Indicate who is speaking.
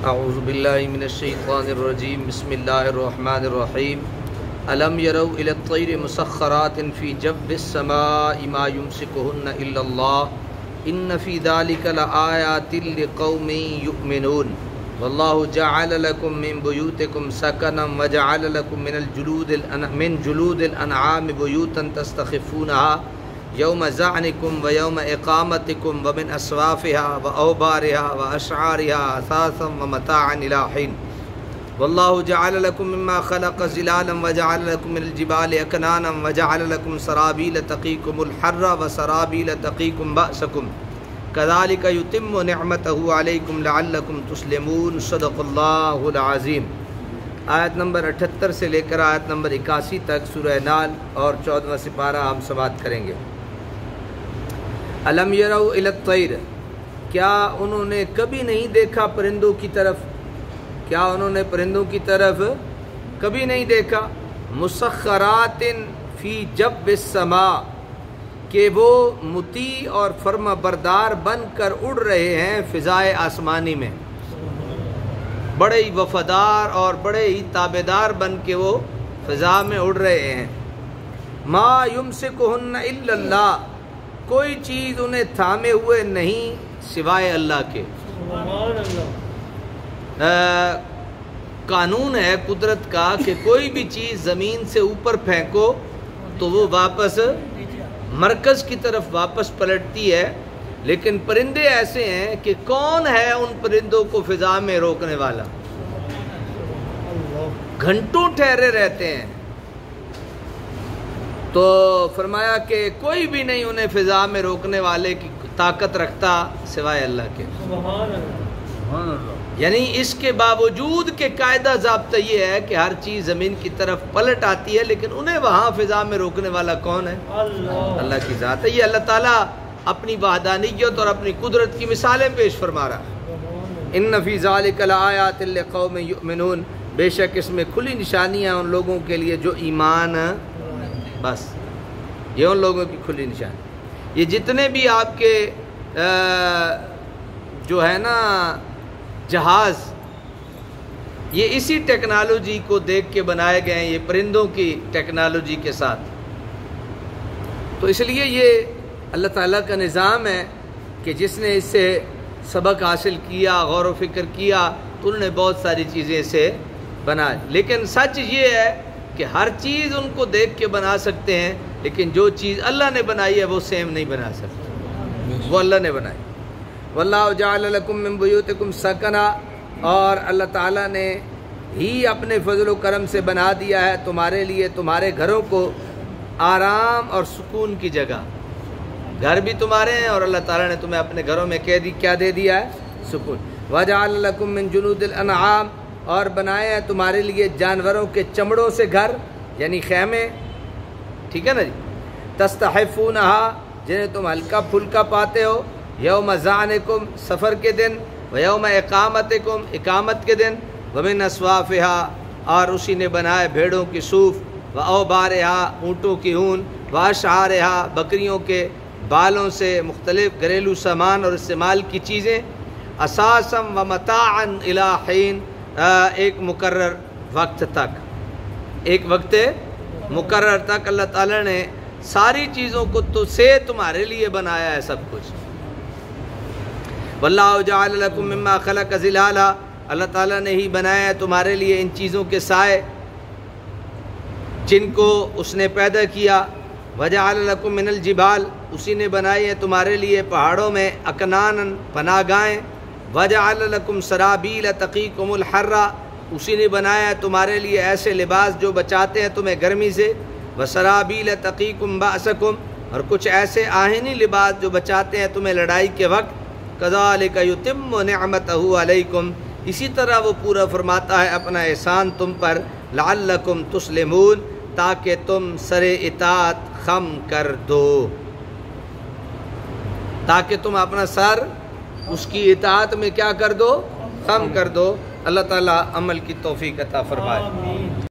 Speaker 1: اعوذ باللہ من الشیطان الرجیم بسم اللہ الرحمن الرحیم الم یروا الی الطیر مسخرات فی جو السماء ما یمسکہن الا اللہ ان فی ذلک لآیات لقوم یؤمنون واللہ جعل لکم من بیوتکم سکنا وجعل لکم من جلود الانعام بیوتا تستخفونها یوم ذعنکم و یوم اقامتکم ومن اصوافها و اوبارها و اشعارها اثاثا و متاعا الی حین واللہ جعل لکم مما خلق ظلالا وجعل لکم من الجبال اکنانا وجعل لکم سرابیل تقیکم الحر و سرابیل تقیکم بأسکم کذالک یتم نعمتہ علیکم لعلکم تسلمون صدق اللہ العظیم۔ آیت نمبر 78 سے لے کر آیت نمبر 81 تک سورہ نال اور 14واں سپارہ ہم سماعت کریں گے۔ الم یروا الی الطیر، کیا انہوں نے کبھی نہیں دیکھا پرندوں کی طرف؟ کیا انہوں نے پرندوں کی طرف کبھی نہیں دیکھا؟ مسخرات فی جو السماء، کہ وہ مطیع اور فرما بردار بن کر اڑ رہے ہیں فضائے آسمانی میں، بڑے ہی وفادار اور بڑے ہی تابعدار بن کے وہ فضا میں اڑ رہے ہیں۔ ما یمسکہن الا اللہ، کوئی چیز انہیں تھامے ہوئے نہیں سوائے اللہ کے۔ قانون ہے قدرت کا کہ کوئی بھی چیز زمین سے اوپر پھینکو تو وہ واپس مرکز کی طرف واپس پلٹتی ہے، لیکن پرندے ایسے ہیں کہ کون ہے ان پرندوں کو فضا میں روکنے والا؟ گھنٹوں ٹھہرے رہتے ہیں۔ تو فرمایا کہ کوئی بھی نہیں انہیں فضا میں روکنے والے کی طاقت رکھتا سوائے اللہ کے۔ یعنی اس کے باوجود کہ قاعدہ ضابطہ یہ ہے کہ ہر چیز زمین کی طرف پلٹ آتی ہے، لیکن انہیں وہاں فضا میں روکنے والا کون ہے؟ اللہ کی ذات ہے۔ یہ اللہ تعالیٰ اپنی وحدانیت اور اپنی قدرت کی مثالیں پیش فرما رہا ہے۔ ان فی ذلک لآیات لقوم یؤمنون، بے شک اس میں کھلی نشانیاں ان لوگوں کے لیے جو ایمان، بس یہ ان لوگوں کی کھلی نشانی۔ یہ جتنے بھی آپ کے جو ہے نا جہاز، یہ اسی ٹیکنالوجی کو دیکھ کے بنائے گئے ہیں، یہ پرندوں کی ٹیکنالوجی کے ساتھ۔ تو اس لیے یہ اللہ تعالیٰ کا نظام ہے کہ جس نے اس سے سبق حاصل کیا، غور و فکر کیا، تو انہوں نے بہت ساری چیزیں سے بنا۔ لیکن سچ یہ ہے کہ ہر چیز ان کو دیکھ کے بنا سکتے ہیں، لیکن جو چیز اللہ نے بنائی ہے وہ سیم نہیں بنا سکتے، وہ اللہ نے بنائی۔ واللہ جعل لکم من بیوتکم سکنا، اور اللہ تعالیٰ نے ہی اپنے فضل و کرم سے بنا دیا ہے تمہارے لیے تمہارے گھروں کو آرام اور سکون کی جگہ۔ گھر بھی تمہارے ہیں اور اللہ تعالیٰ نے تمہیں اپنے گھروں میں کیا دے دیا ہے؟ سکون۔ وجعل لکم من جلود الانعام، اور بنائے ہیں تمہارے لیے جانوروں کے چمڑوں سے گھر، یعنی خیمے، ٹھیک ہے نا جی۔ تستحفونہا، جنہیں تم ہلکا پھلکا پاتے ہو، یوم ذعنکم، سفر کے دن، و یوم اقامتکم، اقامت کے دن، ومن اصوافہا، اور اسی نے بنائے بھیڑوں کی صوف، و اوبارہا، اونٹوں کی اون، و اشعارہا، بکریوں کے بالوں سے مختلف گھریلو سامان اور استعمال کی چیزیں، اساسا و متاعا الی حین، ایک مقرر وقت تک، ایک وقت مقرر تک اللہ تعالیٰ نے ساری چیزوں کو تو سے تمہارے لیے بنایا ہے سب کچھ۔ واللہ جعل لکم مما خلق ظلالا، اللہ تعالیٰ نے ہی بنایا ہے تمہارے لیے ان چیزوں کے سائے جن کو اس نے پیدا کیا۔ وجعل لکم من الجبال، اسی نے بنائی ہے تمہارے لیے پہاڑوں میں اکنان، پناہ گاہیں۔ وجعل لکم سرابیل تقیکم الحر، اسی نے بنایا ہے تمہارے لیے ایسے لباس جو بچاتے ہیں تمہیں گرمی سے۔ وسرابیل تقیکم بأسکم، اور کچھ ایسے آہنی لباس جو بچاتے ہیں تمہیں لڑائی کے وقت۔ کذالک یتم نعمتہ علیکم، اسی طرح وہ پورا فرماتا ہے اپنا احسان تم پر، لعلکم تسلمون، تاکہ تم سر اطاعت خم کر دو، تاکہ تم اپنا سر اس کی اطاعت میں کیا کر دو؟ خم کر دو۔ اللہ تعالیٰ عمل کی توفیق عطا فرمائے۔